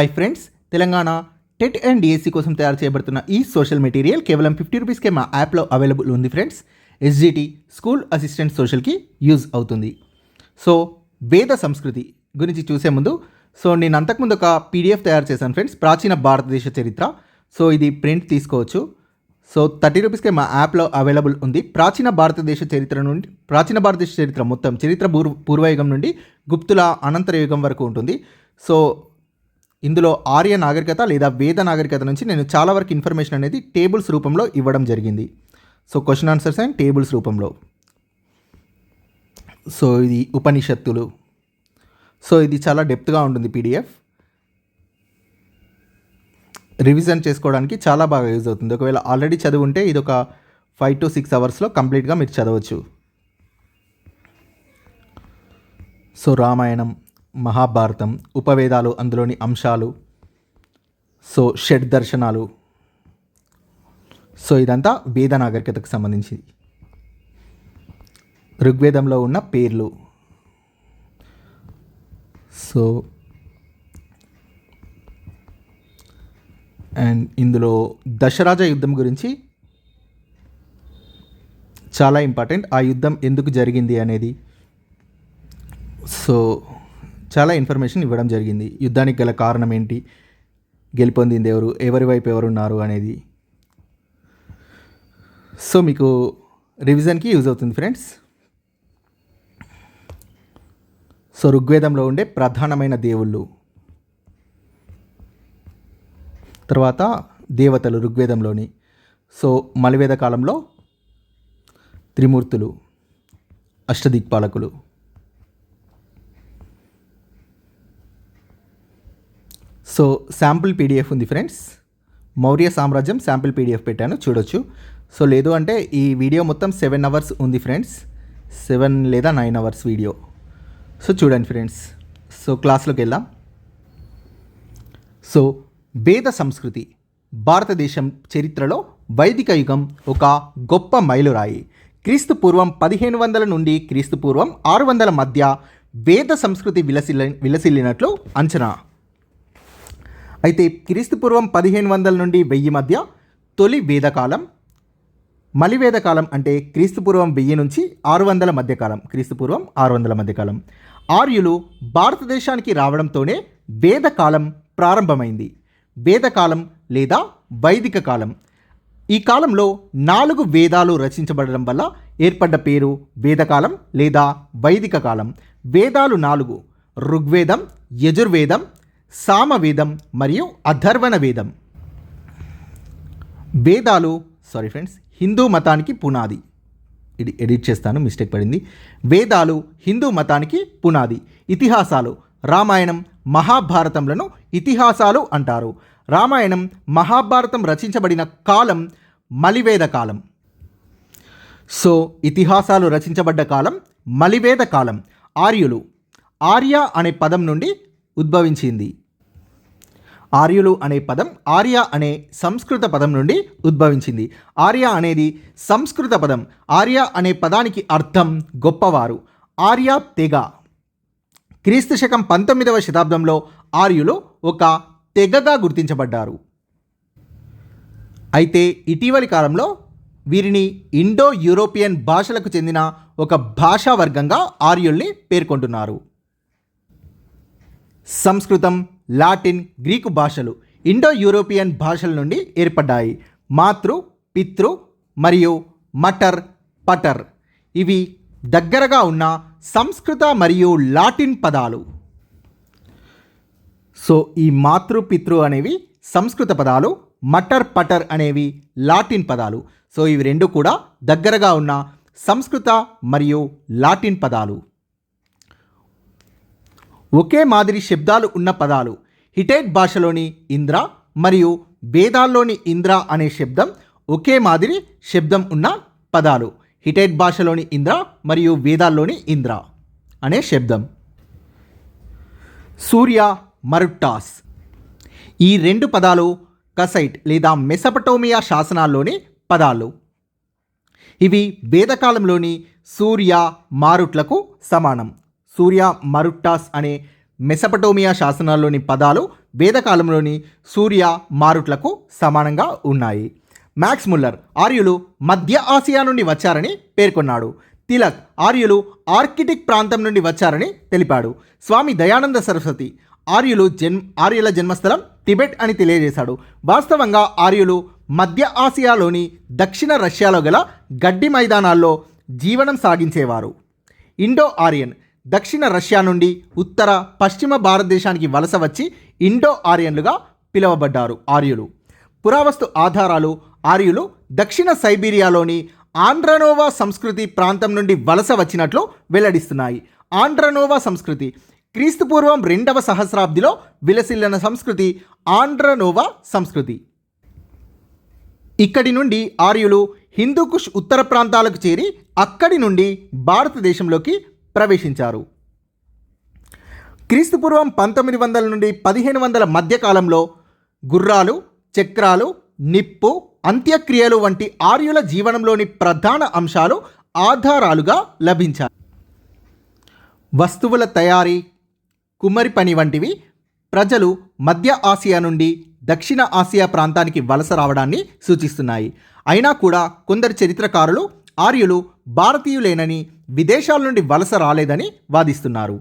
Hi friends, Telangana TET and DSC కోసం తయారు చేయబడుతున్న ఈ సోషల్ మెటీరియల్ కేవలం 50 రూపీస్కే మా యాప్లో అవైలబుల్ ఉంది ఫ్రెండ్స్. ఎస్జిటి స్కూల్ అసిస్టెంట్ సోషల్కి యూజ్ అవుతుంది. సో వేద సంస్కృతి గురించి చూసే ముందు నేను అంతకుముందు ఒక పీడిఎఫ్ తయారు చేశాను ఫ్రెండ్స్, ప్రాచీన భారతదేశ చరిత్ర. సో ఇది ప్రింట్ తీసుకోవచ్చు. సో 30 రూపీస్కే మా యాప్లో అవైలబుల్ ఉంది. ప్రాచీన భారతదేశ చరిత్ర మొత్తం చరిత్ర పూర్వయుగం నుండి గుప్తుల అనంతర యుగం వరకు ఉంటుంది. సో ఇందులో ఆర్య నాగరికత లేదా వేద నాగరికత నుంచి నేను చాలా వరకు ఇన్ఫర్మేషన్ అనేది టేబుల్స్ రూపంలో ఇవ్వడం జరిగింది. So question answers and tables రూపంలో. సో ఇది ఉపనిషత్తులు. సో ఇది చాలా డెప్త్గా ఉంటుంది పీడిఎఫ్. రివిజన్ చేసుకోవడానికి చాలా బాగా యూజ్ అవుతుంది. ఒకవేళ ఆల్రెడీ చదువుంటే ఇది ఒక 5 to 6 అవర్స్లో కంప్లీట్గా మీరు చదవచ్చు. సో రామాయణం, మహాభారతం, ఉపవేదాలు, అందులోని అంశాలు, సో షడ్ దర్శనాలు. సో ఇదంతా వేద నాగరికతకు సంబంధించింది. ఋగ్వేదంలో ఉన్న పేర్లు. సో అండ్ ఇందులో దశరాజ యుద్ధం గురించి చాలా ఇంపార్టెంట్. ఆ యుద్ధం ఎందుకు జరిగింది అనేది సో చాలా ఇన్ఫర్మేషన్ ఇవ్వడం జరిగింది. యుద్ధానికి గల కారణం ఏంటి, గెలుపొందింది ఎవరు, ఎవరి వైపు ఎవరున్నారు అనేది. సో మీకు రివిజన్కి యూజ్ అవుతుంది ఫ్రెండ్స్. సో ఋగ్వేదంలో ఉండే ప్రధానమైన దేవుళ్ళు, తర్వాత దేవతలు ఋగ్వేదంలోని. సో మలివేద కాలంలో త్రిమూర్తులు, అష్టదిక్పాలకులు. సో శాంపుల్ పీడిఎఫ్ ఉంది ఫ్రెండ్స్. మౌర్య సామ్రాజ్యం శాంపుల్ పీడిఎఫ్ పెట్టాను, చూడొచ్చు. సో లేదు అంటే ఈ వీడియో మొత్తం 7 అవర్స్ ఉంది ఫ్రెండ్స్, 7 లేదా 9 అవర్స్ వీడియో. సో చూడండి ఫ్రెండ్స్. సో క్లాస్లోకి వెళ్దాం. సో వేద సంస్కృతి భారతదేశం చరిత్రలో వైదిక యుగం ఒక గొప్ప మైలురాయి. క్రీస్తు పూర్వం 1500 నుండి క్రీస్తు పూర్వం 600 మధ్య వేద సంస్కృతి విలసిల్లినట్లు అంచనా. అయితే క్రీస్తు పూర్వం 1500 నుండి 1000 మధ్య తొలి వేదకాలం, మలివేదకాలం అంటే క్రీస్తు పూర్వం 1000 నుంచి 600 మధ్యకాలం, క్రీస్తు పూర్వం 600 మధ్యకాలం. ఆర్యులు భారతదేశానికి రావడంతోనే వేదకాలం ప్రారంభమైంది. వేదకాలం లేదా వైదిక కాలం. ఈ కాలంలో 4 వేదాలు రచించబడడం వల్ల ఏర్పడ్డ పేరు వేదకాలం లేదా వైదిక కాలం. వేదాలు 4: ఋగ్వేదం, యజుర్వేదం, సామవేదం మరియు అథర్వణ వేదం. వేదాలు హిందూ మతానికి పునాది. ఇది ఎడిట్ చేస్తాను, మిస్టేక్ పడింది. వేదాలు హిందూ మతానికి పునాది. ఇతిహాసాలు రామాయణం, మహాభారతంలను ఇతిహాసాలు అంటారు. రామాయణం, మహాభారతం రచించబడిన కాలం మలివేద కాలం. సో ఇతిహాసాలు రచించబడ్డ కాలం మలివేద కాలం. ఆర్యులు, ఆర్య అనే పదం నుండి ఉద్భవించింది. ఆర్యులు అనే పదం ఆర్య అనే సంస్కృత పదం నుండి ఉద్భవించింది. ఆర్య అనేది సంస్కృత పదం. ఆర్య అనే పదానికి అర్థం గొప్పవారు. ఆర్య తెగ. క్రీస్తు శకం 19వ శతాబ్దంలో ఆర్యులు ఒక తెగగా గుర్తించబడ్డారు. అయితే ఇటీవలి కాలంలో వీరిని ఇండో యూరోపియన్ భాషలకు చెందిన ఒక భాషా వర్గంగా ఆర్యుల్ని పేర్కొంటున్నారు. సంస్కృతం, లాటిన్, గ్రీకు భాషలు ఇండో యూరోపియన్ భాషల నుండి ఏర్పడ్డాయి. మాతృ, పితృ మరియు మటర్, పటర్ ఇవి దగ్గరగా ఉన్న సంస్కృత మరియు లాటిన్ పదాలు. సో ఈ మాతృ, పితృ అనేవి సంస్కృత పదాలు, మటర్, పటర్ అనేవి లాటిన్ పదాలు. సో ఇవి రెండు కూడా దగ్గరగా ఉన్న సంస్కృత మరియు లాటిన్ పదాలు. ఒకే మాదిరి శబ్దాలు ఉన్న పదాలు. హిటైట్ భాషలోని ఇంద్ర మరియు వేదాల్లోని ఇంద్ర అనే శబ్దం ఒకే మాదిరి శబ్దం ఉన్న పదాలు. హిటైట్ భాషలోని ఇంద్ర మరియు వేదాల్లోని ఇంద్ర అనే శబ్దం. సూర్య, మరుట్టాస్ ఈ 2 పదాలు కసైట్ లేదా మెసపటోమియా శాసనాల్లోని పదాలు. ఇవి వేదకాలంలోని సూర్య, మారుట్లకు సమానం. సూర్య, మరుట్టాస్ అనే మెసపటోమియా శాసనాల్లోని పదాలు వేదకాలంలోని సూర్య మారుట్లకు సమానంగా ఉన్నాయి. మ్యాక్స్ ముల్లర్ ఆర్యులు మధ్య ఆసియా నుండి వచ్చారని పేర్కొన్నాడు. తిలక్ ఆర్యులు ఆర్కిటిక్ ప్రాంతం నుండి వచ్చారని తెలిపాడు. స్వామి దయానంద సరస్వతి ఆర్యుల జన్మస్థలం టిబెట్ అని తెలియజేశాడు. వాస్తవంగా ఆర్యులు మధ్య ఆసియాలోని దక్షిణ రష్యాలో గల గడ్డి మైదానాల్లో జీవనం సాగించేవారు. ఇండో ఆరియన్ దక్షిణ రష్యా నుండి ఉత్తర పశ్చిమ భారతదేశానికి వలస వచ్చి ఇండో ఆరియన్లుగా పిలువబడ్డారు ఆర్యులు. పురావస్తు ఆధారాలు ఆర్యులు దక్షిణ సైబీరియాలోని ఆండ్రనోవా సంస్కృతి ప్రాంతం నుండి వలస వచ్చినట్లు వెల్లడిస్తున్నాయి. ఆండ్రనోవా సంస్కృతి క్రీస్తుపూర్వం 2వ సహస్రాబ్దిలో విలసిల్లిన సంస్కృతి ఆండ్రనోవా సంస్కృతి. ఇక్కడి నుండి ఆర్యులు హిందూకుష్ ఉత్తర ప్రాంతాలకు చేరి అక్కడి నుండి భారతదేశంలోకి ప్రవేశించారు. క్రీస్తుపూర్వం 1900 నుండి 1500 మధ్యకాలంలో గుర్రాలు, చక్రాలు, నిప్పు, అంత్యక్రియలు వంటి ఆర్యుల జీవనంలోని ప్రధాన అంశాలు ఆధారాలుగా లభించాయి. వస్తువుల తయారీ, కుమ్మరి పని వంటివి ప్రజలు మధ్య ఆసియా నుండి దక్షిణ ఆసియా ప్రాంతానికి వలస రావడాన్ని సూచిస్తున్నాయి. అయినా కూడా కొందరు చరిత్రకారులు ఆర్యులు భారతీయులేనని, విదేశాల నుండి వలస రాలేదని వాదిస్తున్నారు.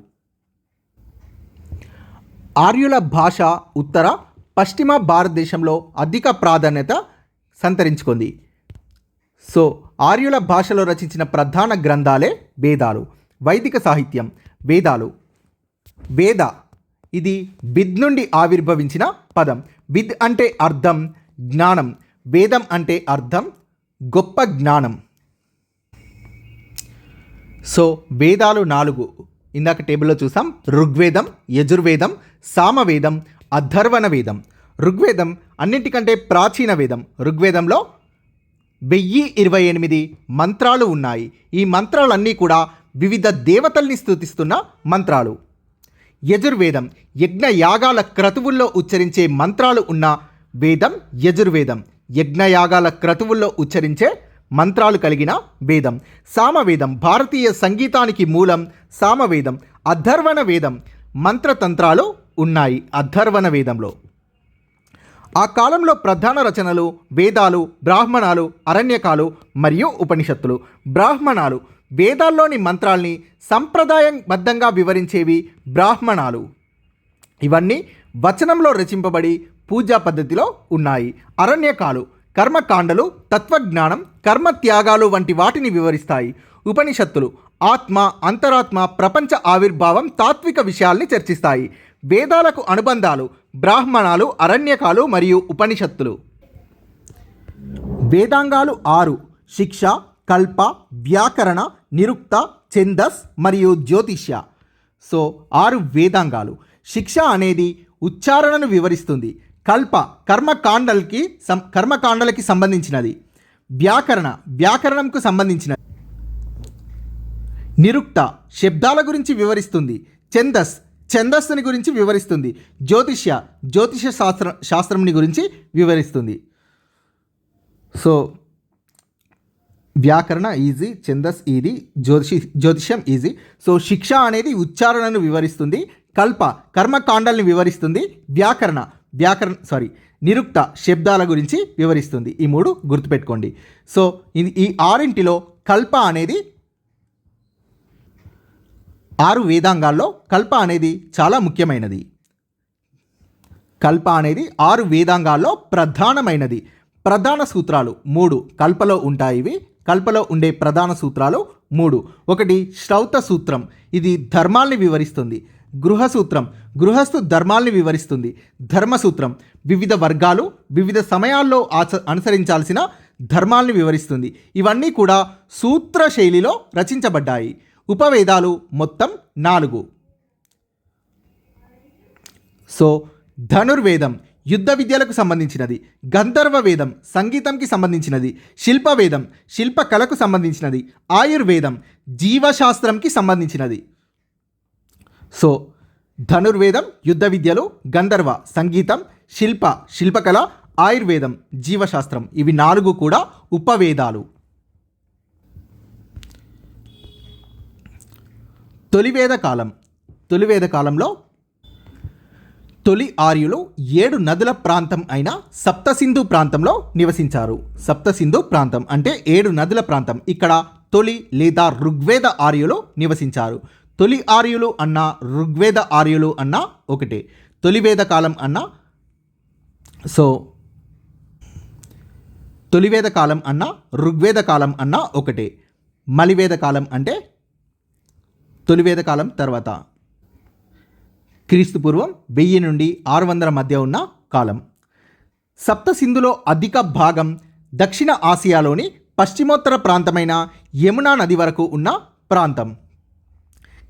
ఆర్యుల భాష ఉత్తర పశ్చిమ భారతదేశంలో అధిక ప్రాధాన్యత సంతరించుకుంది. సో ఆర్యుల భాషలో రచించిన ప్రధాన గ్రంథాలే వేదాలు. వైదిక సాహిత్యం వేదాలు. వేద ఇది బిద్ నుండి ఆవిర్భవించిన పదం. బిద్ అంటే అర్థం, జ్ఞానం. వేదం అంటే అర్థం, గొప్ప జ్ఞానం. సో వేదాలు 4 ఇందాక టేబుల్లో చూసాం. ఋగ్వేదం, యజుర్వేదం, సామవేదం, అథర్వణ వేదం. ఋగ్వేదం అన్నింటికంటే ప్రాచీన వేదం. ఋగ్వేదంలో 1028 మంత్రాలు ఉన్నాయి. ఈ మంత్రాలన్నీ కూడా వివిధ దేవతల్ని స్తుతిస్తున్న మంత్రాలు. యజుర్వేదం యజ్ఞ యాగాల క్రతువుల్లో ఉచ్చరించే మంత్రాలు ఉన్న వేదం యజుర్వేదం. యజ్ఞయాగాల క్రతువుల్లో ఉచ్చరించే మంత్రాలు కలిగిన వేదం. సామవేదం భారతీయ సంగీతానికి మూలం. సామవేదం. అథర్వణ వేదం మంత్రతంత్రాలు ఉన్నాయి అథర్వణ వేదంలో. ఆ కాలంలో ప్రధాన రచనలు వేదాలు, బ్రాహ్మణాలు, అరణ్యకాలు మరియు ఉపనిషత్తులు. బ్రాహ్మణాలు వేదాల్లోని మంత్రాల్ని సంప్రదాయబద్ధంగా వివరించేవి బ్రాహ్మణాలు. ఇవన్నీ వచనంలో రచింపబడి పూజా పద్ధతిలో ఉన్నాయి. అరణ్యకాలు కర్మకాండలు, తత్వజ్ఞానం, కర్మత్యాగాలు వంటి వాటిని వివరిస్తాయి. ఉపనిషత్తులు ఆత్మ, అంతరాత్మ, ప్రపంచ ఆవిర్భావం, తాత్విక విషయాల్ని చర్చిస్తాయి. వేదాలకు అనుబంధాలు బ్రాహ్మణాలు, అరణ్యకాలు మరియు ఉపనిషత్తులు. వేదాంగాలు 6: శిక్ష, కల్ప, వ్యాకరణ, నిరుక్త, ఛందస్ మరియు జ్యోతిష్య. సో 6 వేదాంగాలు. శిక్ష అనేది ఉచ్చారణను వివరిస్తుంది. కల్ప కర్మకాండలకి సంబంధించినది. వ్యాకరణంకు సంబంధించినది. నిరుక్త శబ్దాల గురించి వివరిస్తుంది. ఛందస్సుని గురించి వివరిస్తుంది. జ్యోతిష శాస్త్రంని గురించి వివరిస్తుంది. సో వ్యాకరణ ఈజీ, ఛందస్ ఈజీ, జ్యోతిష్యం ఈజీ. సో శిక్ష అనేది ఉచ్చారణను వివరిస్తుంది. కల్ప కర్మకాండల్ని వివరిస్తుంది. నిరుక్త శబ్దాల గురించి వివరిస్తుంది. ఈ 3 గుర్తుపెట్టుకోండి. సో ఈ 6 కల్ప అనేది 6 వేదాంగాల్లో కల్ప అనేది చాలా ముఖ్యమైనది. కల్ప అనేది 6 వేదాంగాల్లో ప్రధానమైనది. ప్రధాన సూత్రాలు 3 కల్పలో ఉంటాయి. కల్పలో ఉండే ప్రధాన సూత్రాలు 3. 1 శ్రౌత సూత్రం, ఇది ధర్మాల్ని వివరిస్తుంది. గృహ సూత్రం గృహస్థు ధర్మాల్ని వివరిస్తుంది. ధర్మసూత్రం వివిధ వర్గాలు వివిధ సమయాల్లో అనుసరించాల్సిన ధర్మాల్ని వివరిస్తుంది. ఇవన్నీ కూడా సూత్ర శైలిలో రచించబడ్డాయి. ఉపవేదాలు మొత్తం 4. సో ధనుర్వేదం యుద్ధ విద్యలకు సంబంధించినది. గంధర్వ వేదం సంగీతంకి సంబంధించినది. శిల్పవేదం శిల్పకళకు సంబంధించినది. ఆయుర్వేదం జీవశాస్త్రంకి సంబంధించినది. సో ధనుర్వేదం యుద్ధ విద్యలు, గంధర్వ సంగీతం, శిల్పకళ, ఆయుర్వేదం జీవశాస్త్రం. ఇవి 4 కూడా ఉపవేదాలు. తొలివేద కాలంలో తొలి ఆర్యులు 7 నదుల ప్రాంతం అయిన సప్తసింధు ప్రాంతంలో నివసించారు. సప్తసింధు ప్రాంతం అంటే 7 నదుల ప్రాంతం. ఇక్కడ తొలి లేదా ఋగ్వేద ఆర్యులు నివసించారు. తొలి ఆర్యులు అన్న ఋగ్వేద ఆర్యులు అన్న ఒకటే. తొలివేద కాలం అన్న తొలివేద కాలం అన్న ఋగ్వేద కాలం అన్న ఒకటే. మలివేద కాలం అంటే తొలివేద కాలం తర్వాత క్రీస్తు పూర్వం 1000 నుండి 600 మధ్య ఉన్న కాలం. సప్తసింధులో అధిక భాగం దక్షిణ ఆసియాలోని పశ్చిమోత్తర ప్రాంతమైన యమునా నది వరకు ఉన్న ప్రాంతం.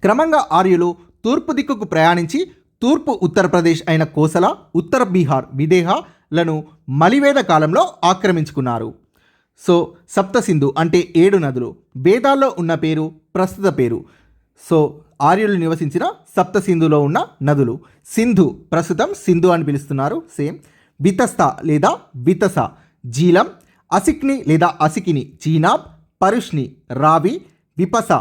క్రమంగా ఆర్యులు తూర్పు దిక్కుకు ప్రయాణించి తూర్పు ఉత్తరప్రదేశ్ అయిన కోసల, ఉత్తర బీహార్, విదేహాలను మలివేద కాలంలో ఆక్రమించుకున్నారు. సప్తసింధు అంటే 7 నదులు. వేదాల్లో ఉన్న పేరు ప్రస్తుత పేరు. ఆర్యులు నివసించిన సప్తసింధులో ఉన్న నదులు. సింధు ప్రస్తుతం సింధు అని పిలుస్తున్నారు. సేమ్. వితస్త లేదా వితస జీలం, అసిక్ని లేదా అసికిని చీనాబ్, పరుష్ని రావి, విపస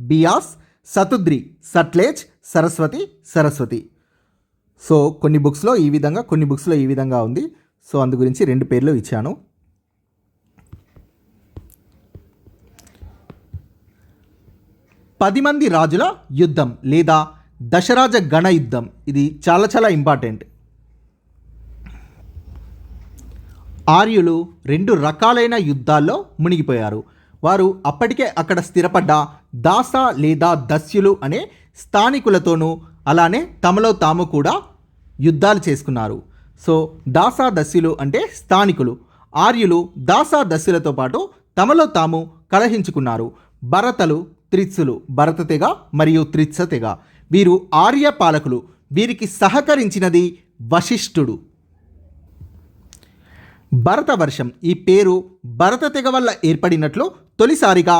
బియాస్, సతుద్రి సట్లేజ్, సరస్వతి సరస్వతి. కొన్ని బుక్స్లో ఈ విధంగా, కొన్ని బుక్స్లో ఈ విధంగా ఉంది. అందు గురించి 2 పేర్లు ఇచ్చాను. 10 మంది రాజుల యుద్ధం లేదా దశరాజ గణ యుద్ధం. ఇది చాలా చాలా ఇంపార్టెంట్. ఆర్యులు 2 రకాలైన యుద్ధాల్లో మునిగిపోయారు. వారు అప్పటికే అక్కడ స్థిరపడ్డ దాస లేదా దస్యులు అనే స్థానికులతోనూ అలానే తమలో తాము కూడా యుద్ధాలు చేసుకున్నారు. దాస దస్యులు అంటే స్థానికులు. ఆర్యులు దాస దస్యులతో పాటు తమలో తాము కలహించుకున్నారు. భరతలు, త్రిత్సులు, భరత తెగ మరియు త్రిత్స తెగ వీరు ఆర్య పాలకులు. వీరికి సహకరించినది వశిష్ఠుడు. భరత వర్షం ఈ పేరు భరత తెగ వల్ల ఏర్పడినట్లు తొలిసారిగా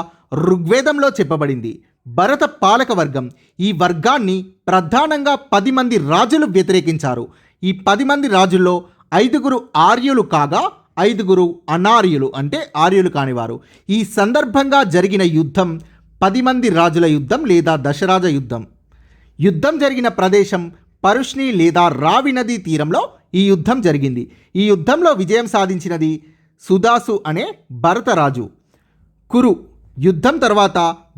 ఋగ్వేదంలో చెప్పబడింది. భరత పాలక వర్గం ఈ వర్గాన్ని ప్రధానంగా 10 మంది రాజులు వ్యతిరేకించారు. ఈ 10 మంది రాజుల్లో 5 ఆర్యులు కాగా 5 అనార్యులు అంటే ఆర్యులు కానివారు. ఈ సందర్భంగా జరిగిన యుద్ధం 10 మంది రాజుల యుద్ధం లేదా దశరాజ యుద్ధం. యుద్ధం జరిగిన ప్రదేశం పరుష్ని లేదా రావి నదీ తీరంలో ఈ యుద్ధం జరిగింది. ఈ యుద్ధంలో విజయం సాధించినది సుదాసు అనే భరతరాజు. కురు యుద్ధం తర్వాత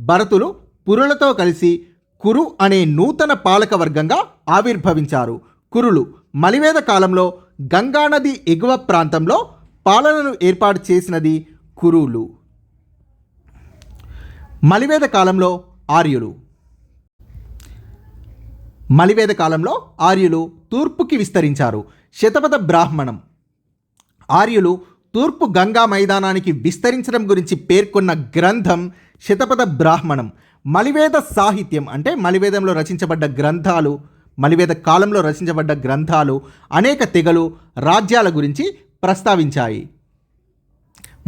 భరతులు పురులతో కలిసి కురు అనే నూతన పాలక వర్గంగా ఆవిర్భవించారు. కురులు మలివేద కాలంలో గంగానది ఎగువ ప్రాంతంలో పాలనను ఏర్పాటు చేసినది కురులు. మలివేద కాలంలో ఆర్యులు. మలివేద కాలంలో ఆర్యులు తూర్పుకి విస్తరించారు. శతపథ బ్రాహ్మణం. ఆర్యులు తూర్పు గంగా మైదానానికి విస్తరించడం గురించి పేర్కొన్న గ్రంథం శతపథ బ్రాహ్మణం. మలివేద సాహిత్యం అంటే మలివేదంలో రచించబడ్డ గ్రంథాలు, మలివేద కాలంలో రచించబడ్డ గ్రంథాలు అనేక తెగలు, రాజ్యాల గురించి ప్రస్తావించాయి.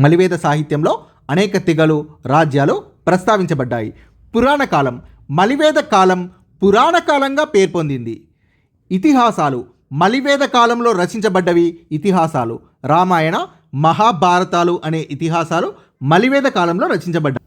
మలివేద సాహిత్యంలో అనేక తెగలు, రాజ్యాలు ప్రస్తావించబడ్డాయి. పురాణ కాలం. మలివేద కాలం పురాణ కాలంగా పేర్పొందింది. ఇతిహాసాలు. మలివేద కాలంలో రచించబడ్డవి ఇతిహాసాలు. రామాయణ, మహాభారతాలు అనే ఇతిహాసాలు మలివేద కాలంలో రచించబడ్డాయి.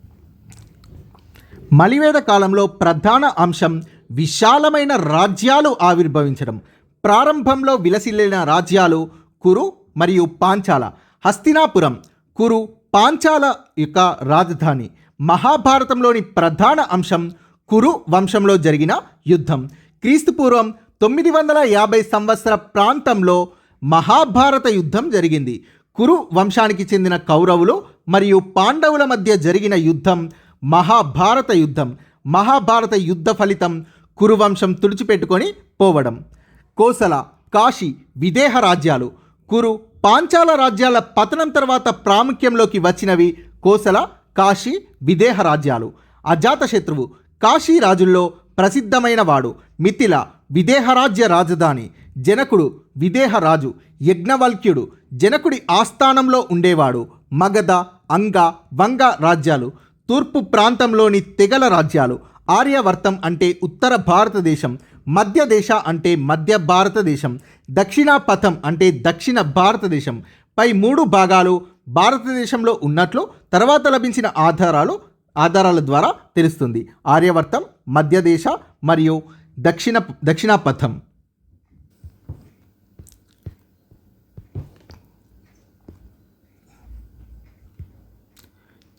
మలివేద కాలంలో ప్రధాన అంశం విశాలమైన రాజ్యాలు ఆవిర్భవించడం. ప్రారంభంలో విలసిల్లిన రాజ్యాలు కురు మరియు పాంచాల. హస్తినాపురం కురు పాంచాల యొక్క రాజధాని. మహాభారతంలోని ప్రధాన అంశం కురు వంశంలో జరిగిన యుద్ధం. క్రీస్తుపూర్వం 950 సంవత్సర ప్రాంతంలో మహాభారత యుద్ధం జరిగింది. కురు వంశానికి చెందిన కౌరవులు మరియు పాండవుల మధ్య జరిగిన యుద్ధం మహాభారత యుద్ధం. మహాభారత యుద్ధ ఫలితం కురువంశం తుడిచిపెట్టుకొని పోవడం. కోసల, కాశీ, విదేహ రాజ్యాలు. కురు, పాంచాల రాజ్యాల పతనం తర్వాత ప్రాముఖ్యంలోకి వచ్చినవి కోసల, కాశీ, విదేహ రాజ్యాలు. అజాతశత్రువు కాశీ రాజుల్లో ప్రసిద్ధమైన వాడు. మిథిల విదేహరాజ్య రాజధాని. జనకుడు విదేహ రాజు. యజ్ఞవల్క్యుడు జనకుడి ఆస్థానంలో ఉండేవాడు. మగధ, అంగ, వంగ రాజ్యాలు తూర్పు ప్రాంతంలోని తెగల రాజ్యాలు. ఆర్యవర్తం అంటే ఉత్తర భారతదేశం. మధ్యదేశ అంటే మధ్య భారతదేశం. దక్షిణాపథం అంటే దక్షిణ భారతదేశం. పై 3 భాగాలు భారతదేశంలో ఉన్నట్లు తర్వాత లభించిన ఆధారాల ద్వారా తెలుస్తుంది. ఆర్యవర్తం, మధ్యదేశ మరియు దక్షిణాపథం.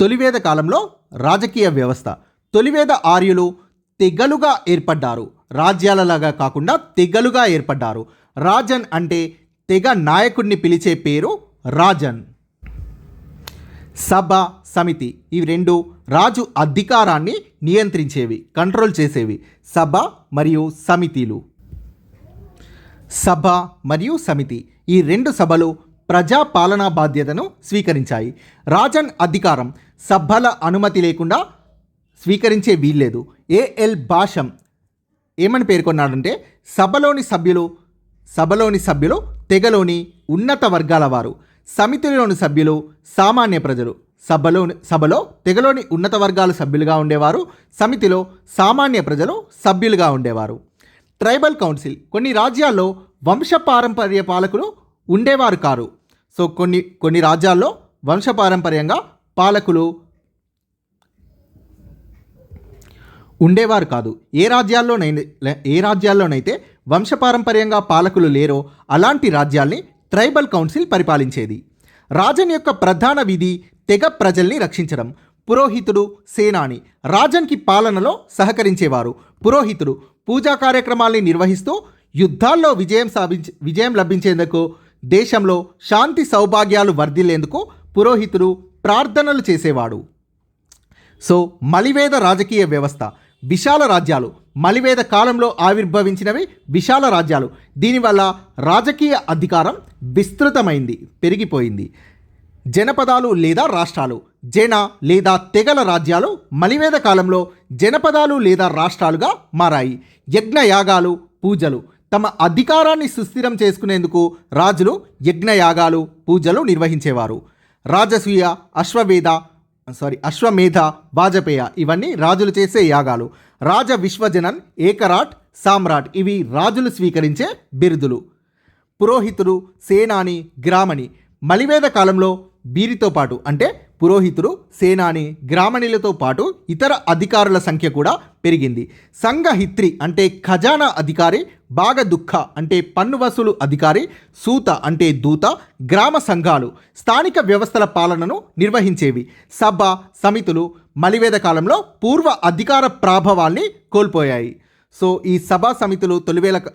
తొలివేద కాలంలో రాజకీయ వ్యవస్థ. తొలివేద ఆర్యులు తెగలుగా ఏర్పడ్డారు. రాజ్యాలలాగా కాకుండా తెగలుగా ఏర్పడ్డారు. రాజన్ అంటే తెగ నాయకుడిని పిలిచే పేరు రాజన్. సభ, సమితి ఇవి రెండు రాజు అధికారాన్ని నియంత్రించేవి, కంట్రోల్ చేసేవి. సభ మరియు సమితిలు. సభ మరియు సమితి ఈ రెండు సభలు ప్రజాపాలనా బాధ్యతను స్వీకరించాయి. రాజన్ అధికారం సభల అనుమతి లేకుండా స్వీకరించే వీల్లేదు. ఏఎల్ భాషం ఏమని పేర్కొన్నాడంటే సభలోని సభ్యులు తెగలోని ఉన్నత వర్గాల వారు, సమితిలోని సభ్యులు సామాన్య ప్రజలు. సభలో తెగలోని ఉన్నత వర్గాల సభ్యులుగా ఉండేవారు, సమితిలో సామాన్య ప్రజలు సభ్యులుగా ఉండేవారు. ట్రైబల్ కౌన్సిల్ కొన్ని రాజ్యాల్లో వంశపారంపర్య పాలకులు ఉండేవారు కారు. సో కొన్ని రాజ్యాల్లో వంశపారంపర్యంగా పాలకులు ఉండేవారు కాదు. ఏ రాజ్యాల్లోనైతే వంశపారంపర్యంగా పాలకులు లేరో అలాంటి రాజ్యాల్ని ట్రైబల్ కౌన్సిల్ పరిపాలించేది. రాజన్ యొక్క ప్రధాన విధి తెగ ప్రజల్ని రక్షించడం. పురోహితుడు, సేనాని రాజన్కి పాలనలో సహకరించేవారు. పురోహితుడు పూజా కార్యక్రమాల్ని నిర్వహిస్తూ యుద్ధాల్లో విజయం లభించేందుకు, దేశంలో శాంతి సౌభాగ్యాలు వర్ధిల్లేందుకు పురోహితుడు ప్రార్థనలు చేసేవాడు. సో మలివేద రాజకీయ వ్యవస్థ. విశాల రాజ్యాలు. మలివేద కాలంలో ఆవిర్భవించినవి విశాల రాజ్యాలు. దీనివల్ల రాజకీయ అధికారం విస్తృతమైంది, పెరిగిపోయింది. జనపదాలు లేదా రాష్ట్రాలు. జన లేదా తెగల రాజ్యాలు మలివేద కాలంలో జనపదాలు లేదా రాష్ట్రాలుగా మారాయి. యజ్ఞయాగాలు, పూజలు. తమ అధికారాన్ని సుస్థిరం చేసుకునేందుకు రాజులు యజ్ఞయాగాలు, పూజలు నిర్వహించేవారు. రాజసూయ, అశ్వమేధ, వాజపేయ ఇవన్నీ రాజులు చేసే యాగాలు. రాజ విశ్వజనన్, ఏకరాట్, సామ్రాట్ ఇవి రాజులు స్వీకరించే బిరుదులు. పురోహితుడు, సేనాని, గ్రామణి. మలివేద కాలంలో వీరితో పాటు అంటే పురోహితుడు, సేనాని, గ్రామణులతో పాటు ఇతర అధికారుల సంఖ్య కూడా పెరిగింది. సంఘహిత్రి అంటే ఖజానా అధికారి, బాగదుఃఖ అంటే పన్ను వసూలు అధికారి, సూత అంటే దూత. గ్రామ సంఘాలు స్థానిక వ్యవస్థల పాలనను నిర్వహించేవి. సభ, సమితులు మలివేద కాలంలో పూర్వ అధికార ప్రాభవాల్ని కోల్పోయాయి. సో ఈ సభా సమితులు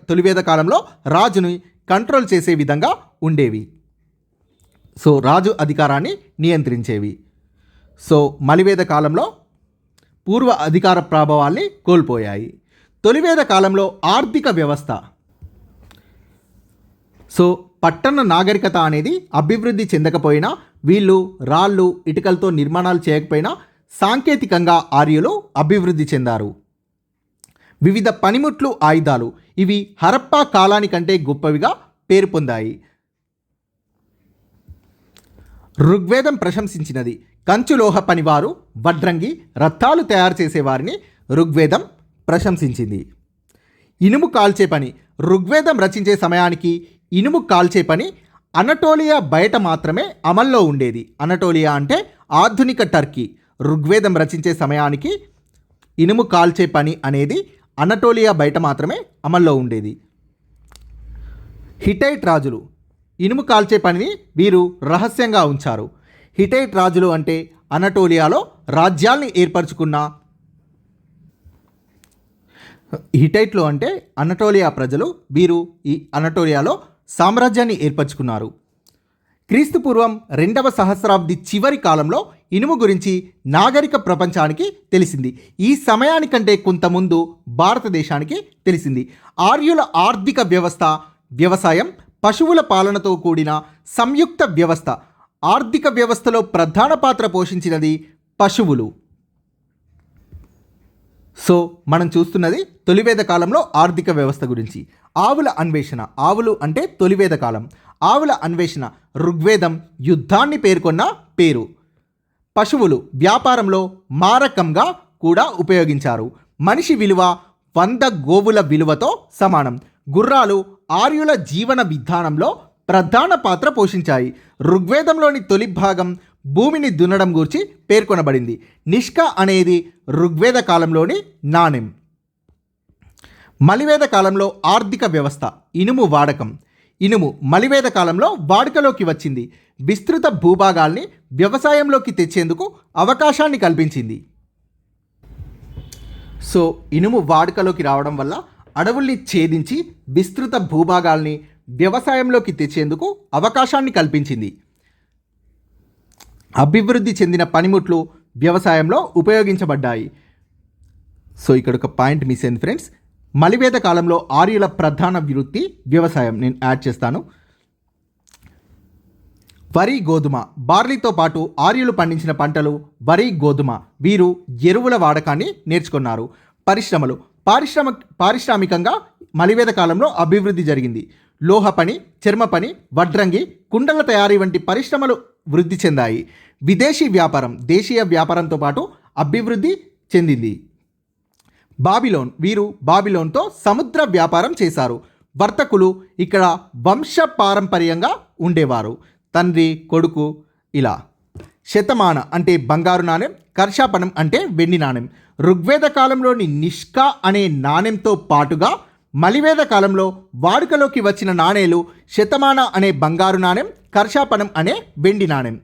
తొలివేద కాలంలో రాజుని కంట్రోల్ చేసే విధంగా ఉండేవి. సో రాజు అధికారాన్ని నియంత్రించేవి. సో మలివేద కాలంలో పూర్వ అధికార ప్రభావాల్ని కోల్పోయాయి. తొలివేద కాలంలో ఆర్థిక వ్యవస్థ. సో పట్టణ నాగరికత అనేది అభివృద్ధి చెందకపోయినా, వీళ్ళు రాళ్ళు, ఇటుకలతో నిర్మాణాలు చేయకపోయినా సాంకేతికంగా ఆర్యులు అభివృద్ధి చెందారు. వివిధ పనిముట్లు, ఆయుధాలు ఇవి హరప్పా కాలానికంటే గొప్పవిగా పేరు పొందాయి. ఋగ్వేదం ప్రశంసించినది. కంచులోహ పనివారు, వడ్రంగి, రథాలు తయారు చేసేవారిని ఋగ్వేదం ప్రశంసించింది. ఇనుము కాల్చే పని. ఋగ్వేదం రచించే సమయానికి ఇనుము కాల్చే పని అనటోలియా బయట మాత్రమే అమల్లో ఉండేది. అనటోలియా అంటే ఆధునిక టర్కీ. ఋగ్వేదం రచించే సమయానికి ఇనుము కాల్చే పని అనేది అనటోలియా బయట మాత్రమే అమల్లో ఉండేది. హిటైట్ రాజులు. ఇనుము కాల్చే పనిని వీరు రహస్యంగా ఉంచారు. హిటైట్ రాజులు అంటే అనటోలియాలో రాజ్యాల్ని ఏర్పరచుకున్న హిటైట్లు అంటే అనటోలియా ప్రజలు. వీరు ఈ అనటోలియాలో సామ్రాజ్యాన్ని ఏర్పరచుకున్నారు. క్రీస్తుపూర్వం 2వ సహస్రాబ్ది చివరి కాలంలో ఇనుము గురించి నాగరిక ప్రపంచానికి తెలిసింది. ఈ సమయానికంటే కొంత ముందు భారతదేశానికి తెలిసింది. ఆర్యుల ఆర్థిక వ్యవస్థ వ్యవసాయం, పశువుల పాలనతో కూడిన సంయుక్త వ్యవస్థ. ఆర్థిక వ్యవస్థలో ప్రధాన పాత్ర పోషించినది పశువులు. సో మనం చూస్తున్నది తొలివేద కాలంలో ఆర్థిక వ్యవస్థ గురించి. ఆవుల అన్వేషణ. ఆవులు అంటే తొలివేద కాలం. ఆవుల అన్వేషణ ఋగ్వేదం యుద్ధాన్ని పేర్కొన్న పేరు. పశువులు వ్యాపారంలో మారకంగా కూడా ఉపయోగించారు. మనిషి విలువ 100 గోవుల విలువతో సమానం. గుర్రాలు ఆర్యుల జీవన విధానంలో ప్రధాన పాత్ర పోషించాయి. ఋగ్వేదంలోని తొలి భాగం భూమిని దున్నడం గురించి పేర్కొనబడింది. నిష్క అనేది ఋగ్వేద కాలంలోని నాణెం. మలివేద కాలంలో ఆర్థిక వ్యవస్థ. ఇనుము వాడకం. ఇనుము మలివేద కాలంలో వాడుకలోకి వచ్చింది. విస్తృత భూభాగాల్ని వ్యవసాయంలోకి తెచ్చేందుకు అవకాశాన్ని కల్పించింది. సో ఇనుము వాడుకలోకి రావడం వల్ల అడవుల్ని ఛేదించి విస్తృత భూభాగాల్ని వ్యవసాయంలోకి తెచ్చేందుకు అవకాశాన్ని కల్పించింది. అభివృద్ధి చెందిన పనిముట్లు వ్యవసాయంలో ఉపయోగించబడ్డాయి. సో ఇక్కడ ఒక పాయింట్ మిస్ అయింది ఫ్రెండ్స్. మలివేద కాలంలో ఆర్యుల ప్రధాన వృత్తి వ్యవసాయం. నేను యాడ్ చేస్తాను. వరి, గోధుమ, బార్లీతో పాటు ఆర్యులు పండించిన పంటలు వరి, గోధుమ. వీరు ఎరువుల వాడకాన్ని నేర్చుకున్నారు. పరిశ్రమలు పారిశ్రామికంగా మలివేద కాలంలో అభివృద్ధి జరిగింది. లోహ పని, చర్మ పని, వడ్రంగి, కుండల తయారీ వంటి పరిశ్రమలు వృద్ధి చెందాయి. విదేశీ వ్యాపారం దేశీయ వ్యాపారంతో పాటు అభివృద్ధి చెందింది. బాబిలోన్, వీరు బాబిలోన్తో సముద్ర వ్యాపారం చేశారు. వర్తకులు ఇక్కడ వంశపారంపర్యంగా ఉండేవారు. తండ్రి, కొడుకు ఇలా. శతమాన అంటే బంగారు నాణెం, కర్షాపణం అంటే వెండి నాణెం. ఋగ్వేద కాలంలోని నిష్కా అనే నాణెంతో పాటుగా మలివేద కాలంలో వాడుకలోకి వచ్చిన నాణేలు శతమాన అనే బంగారు నాణెం, కర్షాపణం అనే వెండి నాణెం.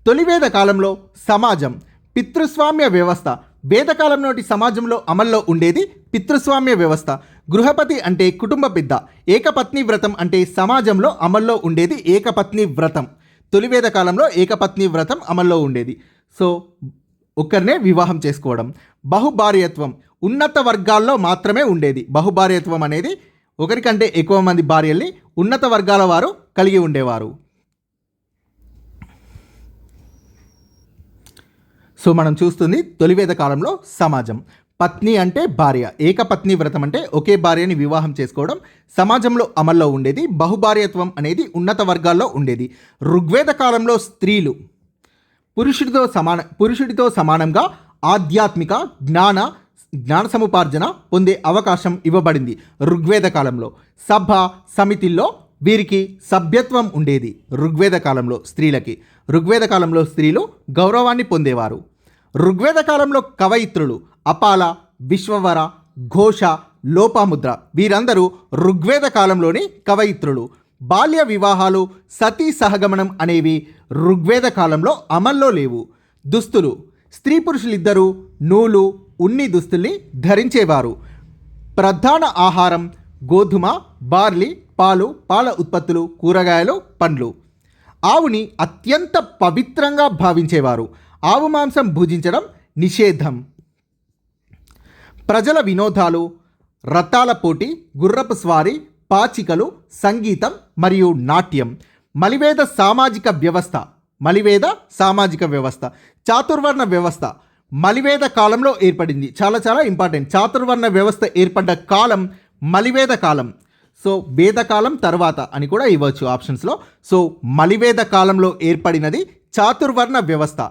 తొలివేద కాలంలో సమాజం, పితృస్వామ్య వ్యవస్థ. వేదకాలం నాటి సమాజంలో అమల్లో ఉండేది పితృస్వామ్య వ్యవస్థ. గృహపతి అంటే కుటుంబ పెద్ద. ఏకపత్ని వ్రతం అంటే సమాజంలో అమల్లో ఉండేది ఏకపత్ని వ్రతం. తొలివేద కాలంలో ఏకపత్ని వ్రతం అమల్లో ఉండేది. సో ఒకరినే వివాహం చేసుకోవడం. బహుభార్యత్వం ఉన్నత వర్గాల్లో మాత్రమే ఉండేది. బహుభార్యత్వం అనేది ఒకరికంటే ఎక్కువ మంది భార్యల్ని ఉన్నత వర్గాల వారు కలిగి ఉండేవారు. సో మనం చూస్తుంది తొలివేద కాలంలో సమాజం. పత్ని అంటే భార్య. ఏకపత్ని వ్రతం అంటే ఒకే భార్యని వివాహం చేసుకోవడం సమాజంలో అమల్లో ఉండేది. బహుభార్యత్వం అనేది ఉన్నత వర్గాల్లో ఉండేది. ఋగ్వేద కాలంలో స్త్రీలు పురుషుడితో సమానంగా ఆధ్యాత్మిక జ్ఞాన సముపార్జన పొందే అవకాశం ఇవ్వబడింది. ఋగ్వేద కాలంలో సభ సమితిల్లో వీరికి సభ్యత్వం ఉండేది. ఋగ్వేద కాలంలో స్త్రీలు గౌరవాన్ని పొందేవారు. ఋగ్వేద కాలంలో కవయిత్రులు అపాల, విశ్వవర, ఘోష, లోపాముద్ర వీరందరూ ఋగ్వేద కాలంలోని కవయిత్రులు. బాల్య వివాహాలు, సతీ సహగమనం అనేవి ఋగ్వేద కాలంలో అమల్లో లేవు. దుస్తులు స్త్రీ పురుషులిద్దరూ నూలు, ఉన్ని దుస్తుల్ని ధరించేవారు. ప్రధాన ఆహారం గోధుమ, బార్లీ, పాలు, పాల ఉత్పత్తులు, కూరగాయలు, పండ్లు. ఆవుని అత్యంత పవిత్రంగా భావించేవారు. ఆవు మాంసం భుజించడం నిషేధం. ప్రజల వినోదాలు రథాల పోటీ, గుర్రపు స్వారీ, పాచికలు, సంగీతం మరియు నాట్యం. మలివేద సామాజిక వ్యవస్థ. చాతుర్వర్ణ వ్యవస్థ మలివేద కాలంలో ఏర్పడింది. చాలా ఇంపార్టెంట్. చాతుర్వర్ణ వ్యవస్థ ఏర్పడ్డ కాలం మలివేద కాలం. సో వేదకాలం తర్వాత అని కూడా ఇవ్వచ్చు ఆప్షన్స్లో. సో మలివేద కాలంలో ఏర్పడినది చాతుర్వర్ణ వ్యవస్థ.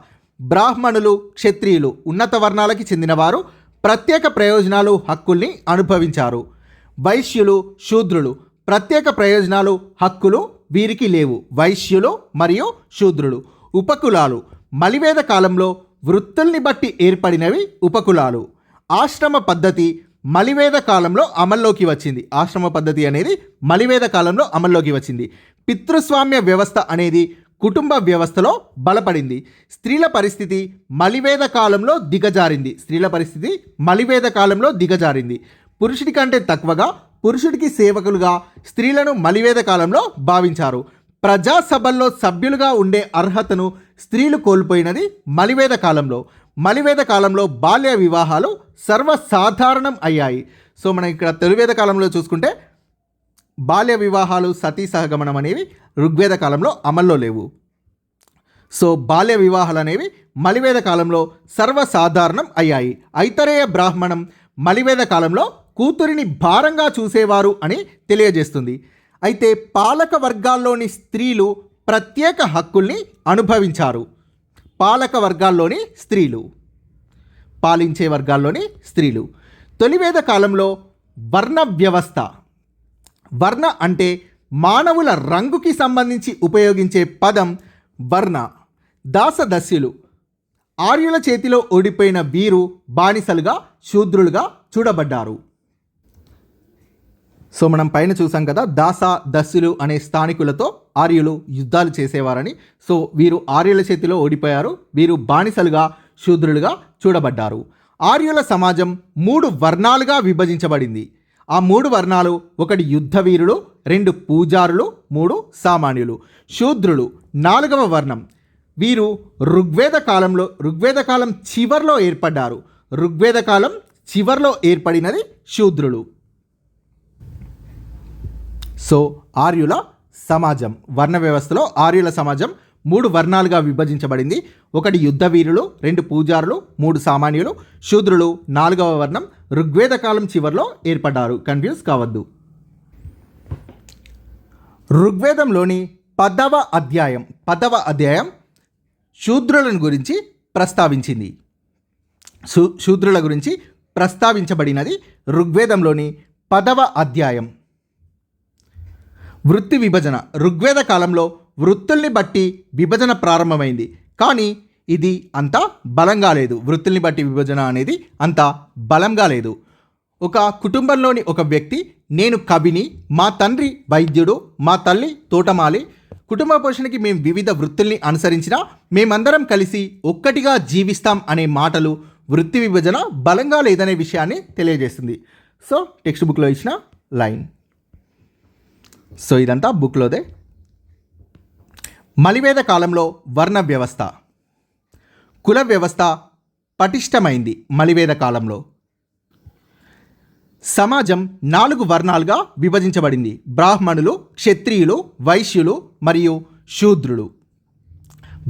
బ్రాహ్మణులు, క్షత్రియులు ఉన్నత వర్ణాలకి చెందినవారు ప్రత్యేక ప్రయోజనాలు, హక్కుల్ని అనుభవించారు. వైశ్యులు, శూద్రులు ప్రత్యేక ప్రయోజనాలు, హక్కులు వీరికి లేవు. వైశ్యులు మరియు శూద్రులు. ఉపకులాలు మలివేద కాలంలో వృత్తుల్ని బట్టి ఏర్పడినవి ఉపకులాలు. ఆశ్రమ పద్ధతి మలివేద కాలంలో అమల్లోకి వచ్చింది. ఆశ్రమ పద్ధతి అనేది మలివేద కాలంలో అమల్లోకి వచ్చింది. పితృస్వామ్య వ్యవస్థ అనేది కుటుంబ వ్యవస్థలో బలపడింది. స్త్రీల పరిస్థితి మలివేద కాలంలో దిగజారింది. పురుషుడి కంటే తక్కువగా, పురుషుడికి సేవకులుగా స్త్రీలను మలివేద కాలంలో భావించారు. ప్రజాసభల్లో సభ్యులుగా ఉండే అర్హతను స్త్రీలు కోల్పోయినది మలివేద కాలంలో. బాల్య వివాహాలు సర్వసాధారణం అయ్యాయి. సో మనం ఇక్కడ తొలివేద కాలంలో చూసుకుంటే బాల్య వివాహాలు, సతీ సహగమనం అనేవి ఋగ్వేద కాలంలో అమల్లో లేవు. సో బాల్య వివాహాలు అనేవి మలివేద కాలంలో సర్వసాధారణం అయ్యాయి. ఐతరేయ బ్రాహ్మణం మలివేద కాలంలో కూతురిని భారంగా చూసేవారు అని తెలియజేస్తుంది. అయితే పాలక వర్గాల్లోని స్త్రీలు ప్రత్యేక హక్కుల్ని అనుభవించారు. పాలించే వర్గాల్లోని స్త్రీలు. తొలివేద కాలంలో వర్ణ వ్యవస్థ. వర్ణ అంటే మానవుల రంగుకి సంబంధించి ఉపయోగించే పదం వర్ణ. దాసదస్యులు ఆర్యుల చేతిలో ఓడిపోయిన వీరు బానిసలుగా, శూద్రులుగా చూడబడ్డారు. సో మనం పైన చూసాం కదా, దాస దస్యులు అనే స్థానికులతో ఆర్యులు యుద్ధాలు చేసేవారని. సో వీరు ఆర్యుల చేతిలో ఓడిపోయారు. వీరు బానిసలుగా శూద్రులుగా చూడబడ్డారు. ఆర్యుల సమాజం 3 వర్ణాలుగా విభజించబడింది. ఆ 3 వర్ణాలు: 1 యుద్ధ వీరులు, 2 పూజారులు, 3 సామాన్యులు. శూద్రులు 4వ వర్ణం. వీరు ఋగ్వేద కాలం చివర్లో ఏర్పడ్డారు. ఋగ్వేద కాలం చివర్లో ఏర్పడినది శూద్రులు. సో ఆర్యుల సమాజం, వర్ణ వ్యవస్థలో ఆర్యుల సమాజం 3 వర్ణాలుగా విభజించబడింది. 1 యుద్ధ వీరులు, 2 పూజారులు, 3 సామాన్యులు. శూద్రులు 4వ వర్ణం, ఋగ్వేద కాలం చివర్లో ఏర్పడ్డారు. కన్ఫ్యూజ్ కావద్దు. ఋగ్వేదంలోని 10వ అధ్యాయం శూద్రులను గురించి ప్రస్తావించింది. శూద్రుల గురించి ప్రస్తావించబడినది ఋగ్వేదంలోని 10వ అధ్యాయం. వృత్తి విభజన. ఋగ్వేద కాలంలో వృత్తుల్ని బట్టి విభజన ప్రారంభమైంది, కానీ ఇది అంత బలంగా లేదు. వృత్తుల్ని బట్టి విభజన అనేది అంత బలంగా లేదు. ఒక కుటుంబంలోని ఒక వ్యక్తి, నేను కవిని, మా తండ్రి వైద్యుడు, మా తల్లి తోటమాలి, కుటుంబ పోషణకి మేము వివిధ వృత్తుల్ని అనుసరించినా మేమందరం కలిసి ఒక్కటిగా జీవిస్తాం అనే మాటలు వృత్తి విభజన బలంగా లేదనే విషయాన్ని తెలియజేస్తుంది. సో టెక్స్ట్ బుక్లో ఇచ్చిన లైన్. సో ఇదంతా బుక్లోదే. మలివేద కాలంలో వర్ణ వ్యవస్థ, కుల వ్యవస్థ పటిష్టమైంది. మలివేద కాలంలో సమాజం 4 వర్ణాలుగా విభజించబడింది. బ్రాహ్మణులు, క్షత్రియులు, వైశ్యులు మరియు శూద్రులు.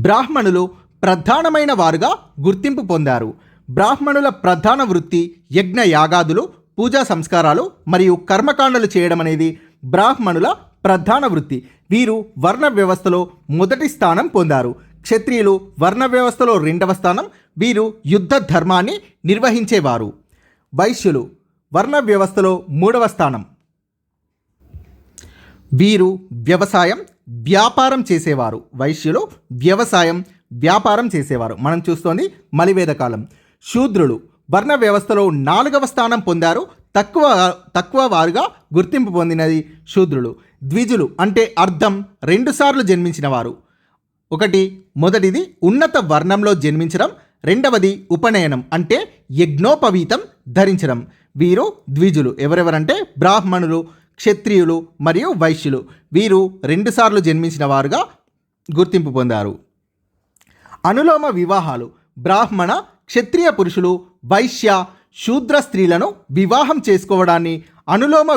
బ్రాహ్మణులు ప్రధానమైన వారుగా గుర్తింపు పొందారు. బ్రాహ్మణుల ప్రధాన వృత్తి యజ్ఞ యాగాదులు, పూజా సంస్కారాలు మరియు కర్మకాండలు చేయడం అనేది బ్రాహ్మణుల ప్రధాన వృత్తి. వీరు వర్ణ వ్యవస్థలో మొదటి స్థానం పొందారు. క్షత్రియులు వర్ణ వ్యవస్థలో 2వ స్థానం. వీరు యుద్ధ ధర్మాన్ని నిర్వహించేవారు. వైశ్యులు వర్ణ వ్యవస్థలో 3వ స్థానం. వీరు వ్యవసాయం, వ్యాపారం చేసేవారు. వైశ్యులు వ్యవసాయం, వ్యాపారం చేసేవారు. మనం చూస్తోంది మలివేద కాలం. శూద్రులు వర్ణ వ్యవస్థలో 4వ స్థానం పొందారు. తక్కువ వారుగా గుర్తింపు పొందినది శూద్రులు. ద్విజులు అంటే అర్థం 2 సార్లు జన్మించిన వారు. మొదటిది ఉన్నత వర్ణంలో జన్మించడం, 2వది ఉపనయనం అంటే యజ్ఞోపవీతం ధరించడం. వీరు ద్విజులు. ఎవరెవరంటే బ్రాహ్మణులు, క్షత్రియులు మరియు వైశ్యులు. వీరు 2 సార్లు జన్మించిన వారుగా గుర్తింపు పొందారు. అనులోమ వివాహాలు. బ్రాహ్మణ, క్షత్రియ పురుషులు వైశ్య, శూద్ర స్త్రీలను వివాహం చేసుకోవడాన్ని అనులోమ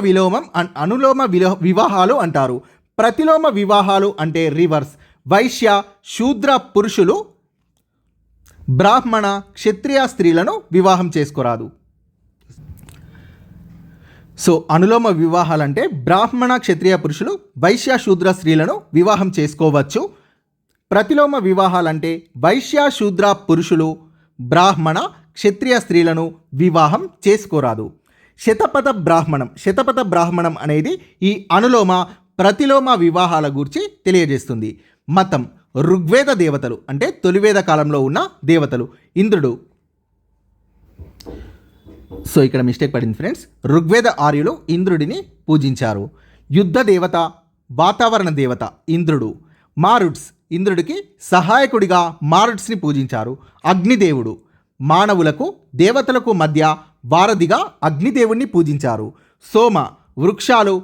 వివాహాలు అంటారు. ప్రతిలోమ వివాహాలు అంటే రివర్స్. వైశ్య, శూద్ర పురుషులు బ్రాహ్మణ, క్షత్రియ స్త్రీలను వివాహం చేసుకోరాదు. సో అనులోమ వివాహాలంటే బ్రాహ్మణ, క్షత్రియ పురుషులు వైశ్య, శూద్ర స్త్రీలను వివాహం చేసుకోవచ్చు. ప్రతిలోమ వివాహాలంటే వైశ్య, శూద్ర పురుషులు బ్రాహ్మణ, క్షత్రియ స్త్రీలను వివాహం చేసుకోరాదు. శతపథ బ్రాహ్మణం అనేది ఈ అనులోమ, ప్రతిలోమ వివాహాల గురించి తెలియజేస్తుంది. మతం. ఋగ్వేద దేవతలు అంటే తొలివేద కాలంలో ఉన్న దేవతలు. ఇంద్రుడు. సో ఇక్కడ మిస్టేక్ పడింది ఫ్రెండ్స్. ఋగ్వేద ఆర్యులు ఇంద్రుడిని పూజించారు. యుద్ధ దేవత, వాతావరణ దేవత ఇంద్రుడు. మారుడ్స్, ఇంద్రుడికి సహాయకుడిగా మారుడ్స్ని పూజించారు. అగ్నిదేవుడు, మానవులకు దేవతలకు మధ్య వారధిగా అగ్నిదేవుణ్ణి పూజించారు. సోమ, వృక్షాలు,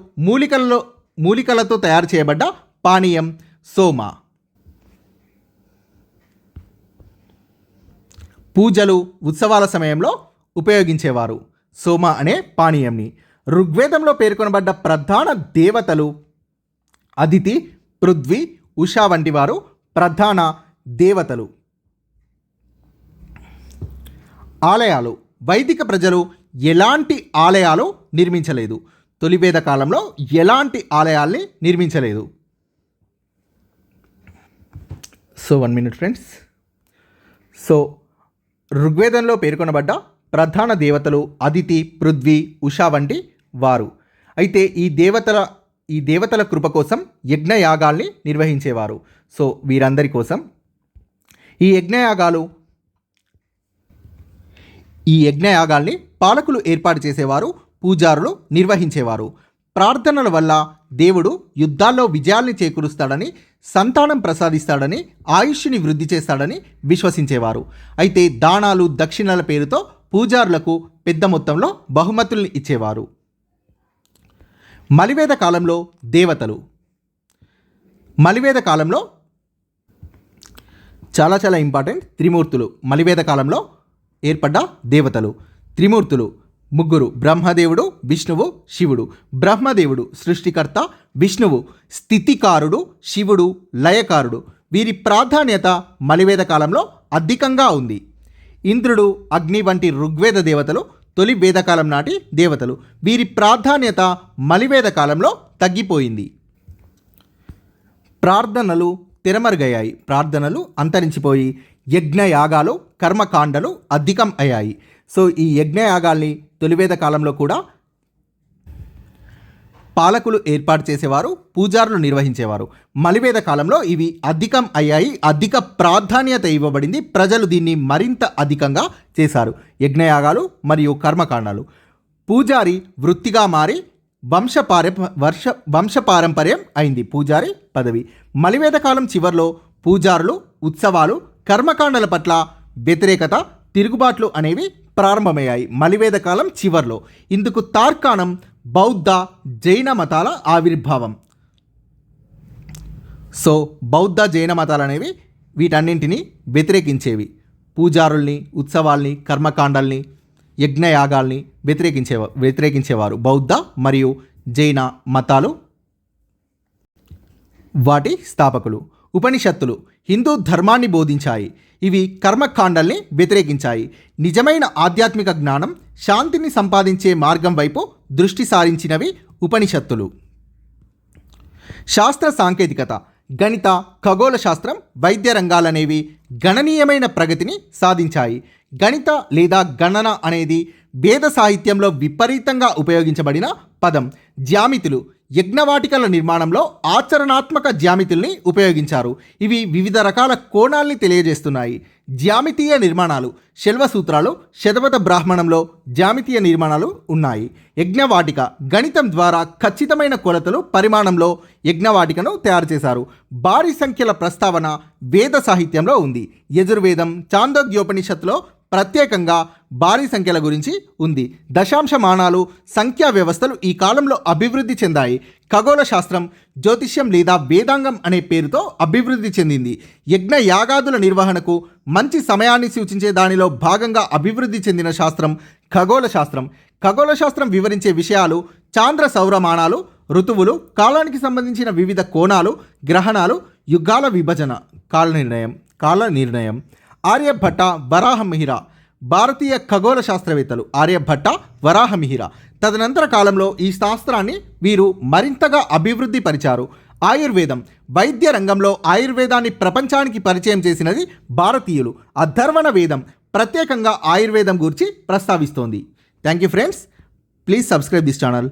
మూలికలతో తయారు చేయబడ్డ పానీయం సోమ. పూజలు, ఉత్సవాల సమయంలో ఉపయోగించేవారు సోమ అనే పానీయంని. ఋగ్వేదంలో పేర్కొనబడ్డ ప్రధాన దేవతలు అదితి, పృథ్వీ, ఉషా వంటి వారు ప్రధాన దేవతలు. ఆలయాలు. వైదిక ప్రజలు ఎలాంటి ఆలయాలు నిర్మించలేదు. తొలివేద కాలంలో ఎలాంటి ఆలయాల్ని నిర్మించలేదు. So 1 minute friends. సో ఋగ్వేదంలో పేర్కొనబడ్డ ప్రధాన దేవతలు అదితి, పృథ్వీ, ఉషా వంటి వారు. అయితే ఈ దేవతల కృప కోసం యజ్ఞయాగాల్ని నిర్వహించేవారు. సో వీరందరి కోసం ఈ యజ్ఞయాగాల్ని పాలకులు ఏర్పాటు చేసేవారు, పూజారులు నిర్వహించేవారు. ప్రార్థనల వల్ల దేవుడు యుద్ధాల్లో విజయాల్ని చేకూరుస్తాడని, సంతానం ప్రసాదిస్తాడని, ఆయుష్ని వృద్ధి చేస్తాడని విశ్వసించేవారు. అయితే దానాలు, దక్షిణల పేరుతో పూజారులకు పెద్ద మొత్తంలో బహుమతుల్ని ఇచ్చేవారు. మలివేద కాలంలో దేవతలు. మలివేద కాలంలో చాలా ఇంపార్టెంట్ త్రిమూర్తులు. మలివేద కాలంలో ఏర్పడ్డ దేవతలు త్రిమూర్తులు ముగ్గురు: బ్రహ్మదేవుడు, విష్ణువు, శివుడు. బ్రహ్మదేవుడు సృష్టికర్త, విష్ణువు స్థితికారుడు, శివుడు లయకారుడు. వీరి ప్రాధాన్యత మలివేద కాలంలో అధికంగా ఉంది. ఇంద్రుడు, అగ్ని వంటి ఋగ్వేద దేవతలు తొలి వేదకాలం నాటి దేవతలు. వీరి ప్రాధాన్యత మలివేద కాలంలో తగ్గిపోయింది. ప్రార్థనలు తెరమరుగయ్యాయి. ప్రార్థనలు అంతరించిపోయి యజ్ఞయాగాలు, కర్మకాండలు అధికం అయ్యాయి. సో ఈ యజ్ఞయాగాల్ని తొలివేద కాలంలో కూడా పాలకులు ఏర్పాటు చేసేవారు, పూజారులు నిర్వహించేవారు. మలివేద కాలంలో ఇవి అధికం అయ్యాయి, అధిక ప్రాధాన్యత ఇవ్వబడింది. ప్రజలు దీన్ని మరింత అధికంగా చేశారు. యజ్ఞయాగాలు మరియు కర్మకాండాలు. పూజారి వృత్తిగా మారి వంశపారంపర్యం అయింది పూజారి పదవి. మలివేద కాలం చివరిలో పూజారులు, ఉత్సవాలు, కర్మకాండల పట్ల వ్యతిరేకత, తిరుగుబాట్లు అనేవి ప్రారంభమయ్యాయి మలివేద కాలం చివర్లో. ఇందుకు తార్కాణం బౌద్ధ, జైన మతాల ఆవిర్భావం. సో బౌద్ధ, జైన మతాలు అనేవి వీటన్నింటినీ వ్యతిరేకించేవి. పూజారుల్ని, ఉత్సవాల్ని, కర్మకాండాల్ని, యజ్ఞయాగాల్ని వ్యతిరేకించేవారు బౌద్ధ మరియు జైన మతాలు. వాటి స్థాపకులు. ఉపనిషత్తులు హిందూ ధర్మాన్ని బోధించాయి. ఇవి కర్మకాండల్ని వ్యతిరేకించాయి. నిజమైన ఆధ్యాత్మిక జ్ఞానం, శాంతిని సంపాదించే మార్గం వైపు దృష్టి సారించినవి ఉపనిషత్తులు. శాస్త్ర సాంకేతికత. గణిత, ఖగోళ శాస్త్రం, వైద్య రంగాలనేవి గణనీయమైన ప్రగతిని సాధించాయి. గణిత లేదా గణన అనేది వేద సాహిత్యంలో విపరీతంగా ఉపయోగించబడిన పదం. జ్యామితులు. యజ్ఞవాటికల నిర్మాణంలో ఆచరణాత్మక జ్యామితుల్ని ఉపయోగించారు. ఇవి వివిధ రకాల కోణాల్ని తెలియజేస్తున్నాయి. జ్యామితీయ నిర్మాణాలు. శల్వసూత్రాలు, శతపథ బ్రాహ్మణంలో జ్యామితీయ నిర్మాణాలు ఉన్నాయి. యజ్ఞవాటిక. గణితం ద్వారా ఖచ్చితమైన కొలతలు, పరిమాణంలో యజ్ఞవాటికను తయారు చేశారు. భారీ సంఖ్యల ప్రస్తావన వేద సాహిత్యంలో ఉంది. యజుర్వేదం, చాందోగ్యోపనిషత్తులో ప్రత్యేకంగా భారీ సంఖ్యల గురించి ఉంది. దశాంశమానాలు, సంఖ్యా వ్యవస్థలు ఈ కాలంలో అభివృద్ధి చెందాయి. ఖగోళ శాస్త్రం, జ్యోతిష్యం లేదా వేదాంగం అనే పేరుతో అభివృద్ధి చెందింది. యజ్ఞ యాగాదుల నిర్వహణకు మంచి సమయాన్ని సూచించే దానిలో భాగంగా అభివృద్ధి చెందిన శాస్త్రం ఖగోళ శాస్త్రం. ఖగోళ శాస్త్రం వివరించే విషయాలు చాంద్ర సౌరమానాలు, ఋతువులు, కాలానికి సంబంధించిన వివిధ కోణాలు, గ్రహణాలు, యుగాల విభజన, కాల నిర్ణయం. ఆర్యభట్ట, వరాహమిహిర భారతీయ ఖగోళ శాస్త్రవేత్తలు. ఆర్యభట్ట, వరాహమిహిర. తదనంతర కాలంలో ఈ శాస్త్రాన్ని వీరు మరింతగా అభివృద్ధి పరిచారు. ఆయుర్వేదం. వైద్య రంగంలో ఆయుర్వేదాన్ని ప్రపంచానికి పరిచయం చేసినది భారతీయులు. అథర్వణ వేదం ప్రత్యేకంగా ఆయుర్వేదం గురించి ప్రస్తావిస్తోంది. Thank you friends. Please subscribe this channel.